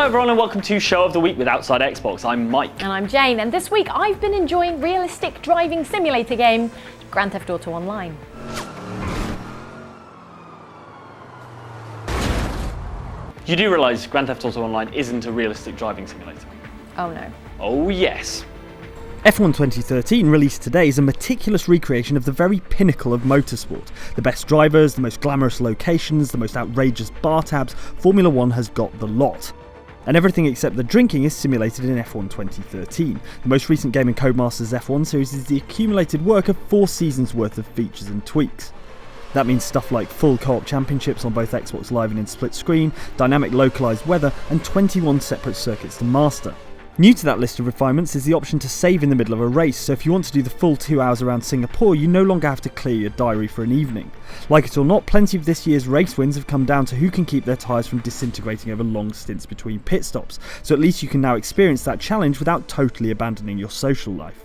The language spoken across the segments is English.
everyone and welcome to Show of the Week with Outside Xbox. I'm Mike. And I'm Jane, and this week I've been enjoying realistic driving simulator game, Grand Theft Auto Online. You do realise Grand Theft Auto Online isn't a realistic driving simulator? Oh no. Oh yes. F1 2013, released today, is a meticulous recreation of the very pinnacle of motorsport. The best drivers, the most glamorous locations, the most outrageous bar tabs, Formula 1 has got the lot. And everything except the drinking is simulated in F1 2013. The most recent game in Codemasters' F1 series is the accumulated work of 4 seasons worth of features and tweaks. That means stuff like full co-op championships on both Xbox Live and in split screen, dynamic localised weather, and 21 separate circuits to master. New to that list of refinements is the option to save in the middle of a race, so if you want to do the full 2 hours around Singapore, you no longer have to clear your diary for an evening. Like it or not, plenty of this year's race wins have come down to who can keep their tyres from disintegrating over long stints between pit stops, so at least you can now experience that challenge without totally abandoning your social life.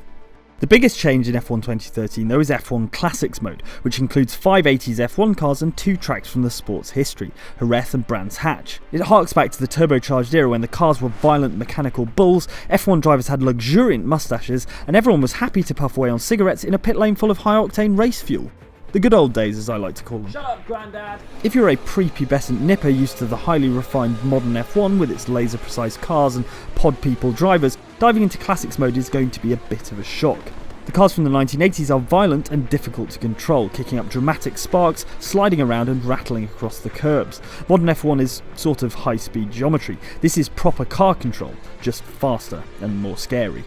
The biggest change in F1 2013 though is F1 Classics mode, which includes 5 80s F1 cars and 2 tracks from the sport's history, Jerez and Brands Hatch. It harks back to the turbocharged era when the cars were violent mechanical bulls, F1 drivers had luxuriant moustaches, and everyone was happy to puff away on cigarettes in a pit lane full of high-octane race fuel. The good old days, as I like to call them. Shut up, Grandad! If you're a prepubescent nipper used to the highly refined modern F1 with its laser-precise cars and pod-people drivers, diving into Classics mode is going to be a bit of a shock. The cars from the 1980s are violent and difficult to control, kicking up dramatic sparks, sliding around and rattling across the curbs. Modern F1 is sort of high-speed geometry. This is proper car control, just faster and more scary.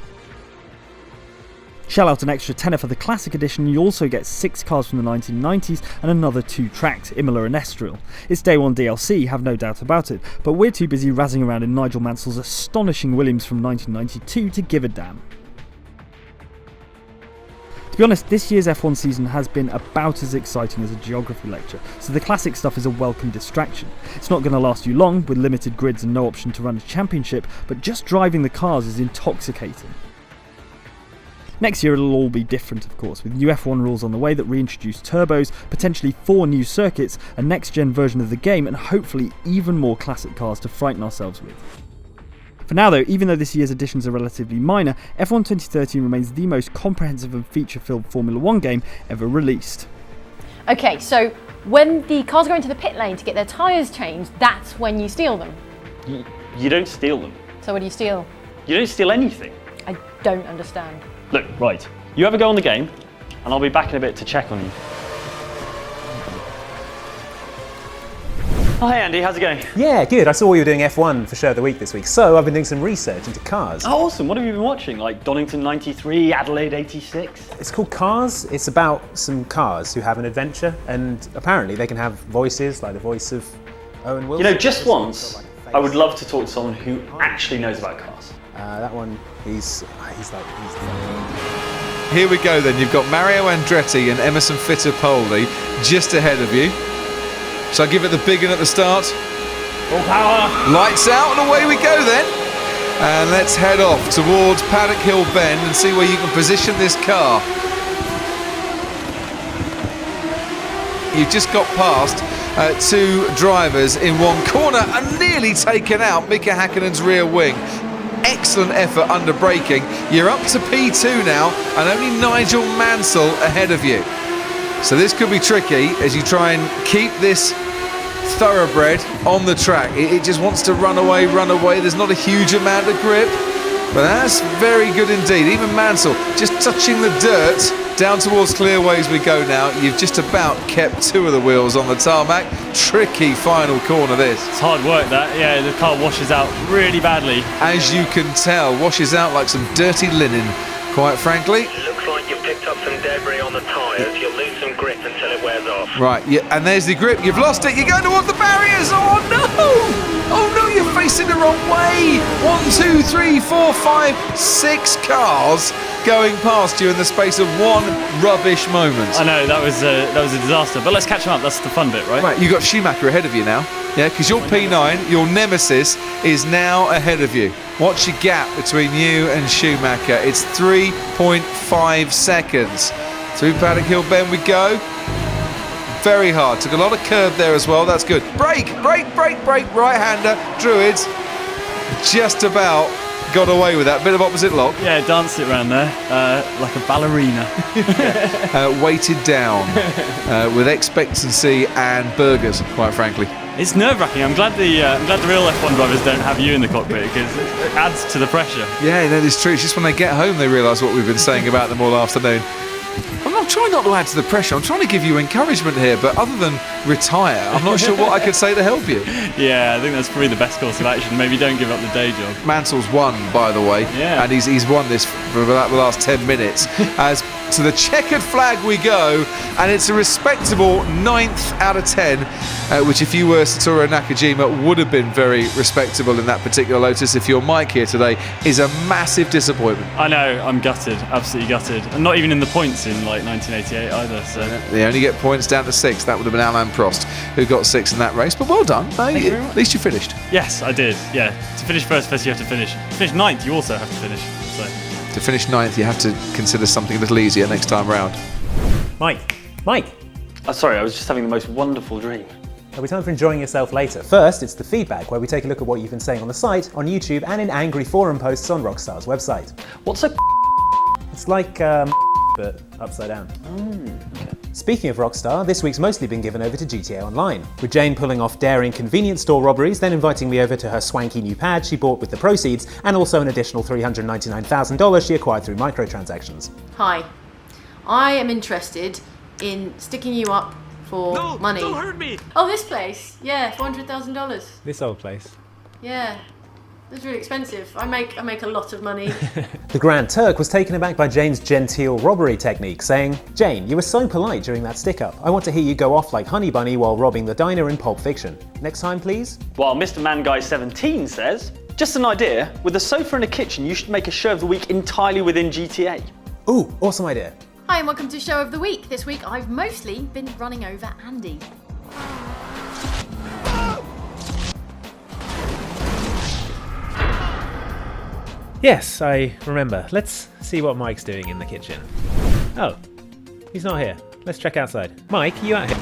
Shell out an extra tenner for the Classic Edition, you also get 6 cars from the 1990s and another 2 tracks, Imola and Estoril. It's day 1 DLC, have no doubt about it, but we're too busy razzing around in Nigel Mansell's astonishing Williams from 1992 to give a damn. To be honest, this year's F1 season has been about as exciting as a geography lecture, so the classic stuff is a welcome distraction. It's not going to last you long, with limited grids and no option to run a championship, but just driving the cars is intoxicating. Next year it'll all be different, of course, with new F1 rules on the way that reintroduce turbos, potentially 4 new circuits, a next-gen version of the game, and hopefully even more classic cars to frighten ourselves with. For now though, even though this year's additions are relatively minor, F1 2013 remains the most comprehensive and feature-filled Formula 1 game ever released. Okay, so when the cars go into the pit lane to get their tyres changed, that's when you steal them. You don't steal them. So what do you steal? You don't steal anything. I don't understand. Look, right, you have a go on the game, and I'll be back in a bit to check on you. Oh, hey Andy, how's it going? Yeah, good. I saw you were doing F1 for Show of the Week this week, so I've been doing some research into cars. Oh, awesome. What have you been watching? Like Donington 93, Adelaide 86? It's called Cars. It's about some cars who have an adventure, and apparently they can have voices, like the voice of Owen Wilson. You know, just once, I would love to talk to someone who actually knows about cars. That one, he's Here we go then, you've got Mario Andretti and Emerson Fittipaldi just ahead of you. So I give it the big one at the start. Full power! Lights out and away we go then. And let's head off towards Paddock Hill Bend and see where you can position this car. You've just got past 2 drivers in one corner and nearly taken out Mika Häkkinen's rear wing. Excellent effort under braking. You're up to P2 now and only Nigel Mansell ahead of you. So this could be tricky as you try and keep this thoroughbred on the track. It just wants to run away. There's not a huge amount of grip, but that's very good indeed. Even Mansell just touching the dirt down towards Clearways we go now. You've just about kept 2 of the wheels on the tarmac. Tricky final corner this. It's hard work that, yeah, the car washes out really badly. As you can tell, washes out like some dirty linen, quite frankly. Looks like you've picked up some debris on the tyres. You'll lose some grip until it wears off. Right, yeah, and there's the grip. You've lost it. You're going towards the barriers. Oh no! Oh no, you're facing the wrong way. 1, 2, 3, 4, 5, 6 cars going past you in the space of one rubbish moment. I know, that was a disaster, but let's catch them up. That's the fun bit, right? Right, you've got Schumacher ahead of you now. Yeah, because your P9, your nemesis, is now ahead of you. What's your gap between you and Schumacher? It's 3.5 seconds. Through Paddock Hill Bend we go. Very hard. Took a lot of curve there as well. That's good. Brake, brake, brake, brake. Right-hander. Druids. just about got away with that. Bit of opposite lock. Yeah, danced it around there like a ballerina. Weighted down with expectancy and burgers, quite frankly. It's nerve-wracking. I'm glad the real F1 drivers don't have you in the cockpit because it adds to the pressure. Yeah, that is true. It's just when they get home they realise what we've been saying about them all afternoon. I'm trying not to add to the pressure. I'm trying to give you encouragement here, but other than retire, I'm not sure what I could say to help you. Yeah, I think that's probably the best course of action. Maybe don't give up the day job. Mansell's won, by the way, and he's won this for about the last 10 minutes. As to the checkered flag we go, and it's a respectable 9th out of 10, which if you were Satoru Nakajima would have been very respectable in that particular Lotus. If you're Mike here today, is a massive disappointment. I know, I'm gutted, absolutely gutted. And not even in the points in like 1988 either. So they only get points down to 6. That would have been Alain Prost who got 6 in that race. But well done. At least you finished. Yes, I did. Yeah, to finish first, you have to finish. To finish 9th, you also have to finish. So to finish 9th, you have to consider something a little easier next time round. Mike. Sorry, I was just having the most wonderful dream. There'll be time for enjoying yourself later. First, it's the feedback, where we take a look at what you've been saying on the site, on YouTube, and in angry forum posts on Rockstar's website. What's a It's like, but upside down. Okay. Speaking of Rockstar, this week's mostly been given over to GTA Online, with Jane pulling off daring convenience store robberies, then inviting me over to her swanky new pad she bought with the proceeds, and also an additional $399,000 she acquired through microtransactions. Hi, I am interested in sticking you up for money. Don't hurt me! Oh, this place? Yeah, $400,000. This old place. Yeah, it's really expensive. I make a lot of money. The Grand Turk was taken aback by Jane's genteel robbery technique, saying, "Jane, you were so polite during that stick-up. I want to hear you go off like Honey Bunny while robbing the diner in Pulp Fiction. Next time, please?" While Mr. Manguy17 says, just an idea, with a sofa and a kitchen, you should make a show of the week entirely within GTA. Ooh, awesome idea. Hi and welcome to Show of the Week. This week I've mostly been running over Andy. Yes, I remember. Let's see what Mike's doing in the kitchen. Oh, he's not here. Let's check outside. Mike, you out here?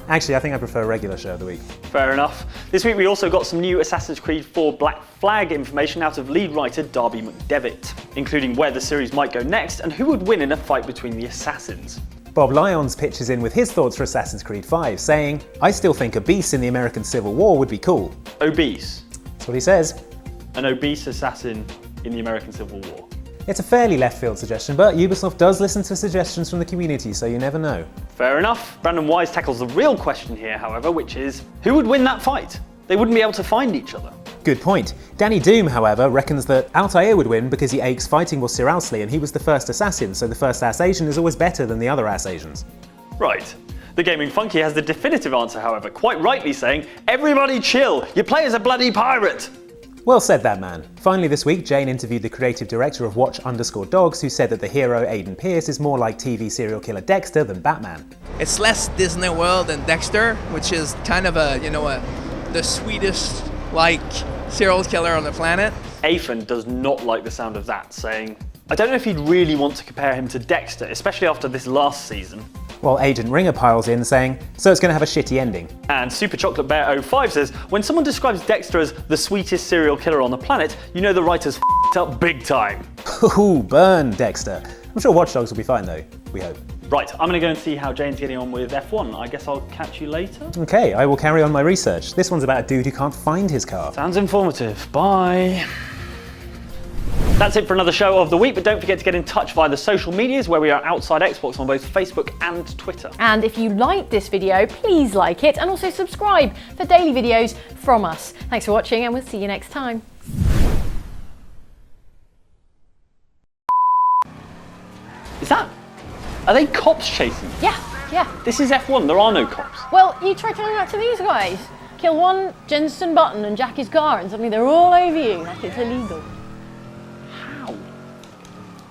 Actually, I think I prefer regular Show of the Week. Fair enough. This week we also got some new Assassin's Creed 4 Black Flag information out of lead writer Darby McDevitt, including where the series might go next and who would win in a fight between the assassins. Bob Lyons pitches in with his thoughts for Assassin's Creed 5, saying, "I still think a beast in the American Civil War would be cool." Obese. That's what he says. An obese assassin in the American Civil War. It's a fairly left field suggestion, but Ubisoft does listen to suggestions from the community, so you never know. Fair enough. Brandon Wise tackles the real question here, however, which is, who would win that fight? They wouldn't be able to find each other. Good point. Danny Doom, however, reckons that Altair would win because he aches fighting with Sir Owsley and he was the first assassin, so the first ass Asian is always better than the other ass Asians. Right. The Gaming Funky has the definitive answer, however, quite rightly saying, everybody chill, you play as a bloody pirate. Well said, that man. Finally this week, Jane interviewed the creative director of Watch_Dogs, who said that the hero Aiden Pierce is more like TV serial killer Dexter than Batman. It's less Disney World than Dexter, which is kind of the sweetest, serial killer on the planet. Athan does not like the sound of that, saying, I don't know if you'd really want to compare him to Dexter, especially after this last season. While Agent Ringer piles in saying, so it's going to have a shitty ending. And Super Chocolate Bear 05 says, when someone describes Dexter as the sweetest serial killer on the planet, you know the writers f***ed up big time. Ooh, burn Dexter. I'm sure Watch Dogs will be fine though, we hope. Right, I'm going to go and see how Jane's getting on with F1. I guess I'll catch you later. Okay, I will carry on my research. This one's about a dude who can't find his car. Sounds informative. Bye. That's it for another Show of the Week, but don't forget to get in touch via the social medias where we are Outside Xbox on both Facebook and Twitter. And if you liked this video, please like it and also subscribe for daily videos from us. Thanks for watching and we'll see you next time. Are they cops chasing you? Yeah. This is F1, there are no cops. Well, you try telling that to these guys. Kill one Jensen Button and jack his car and suddenly they're all over you like it's illegal.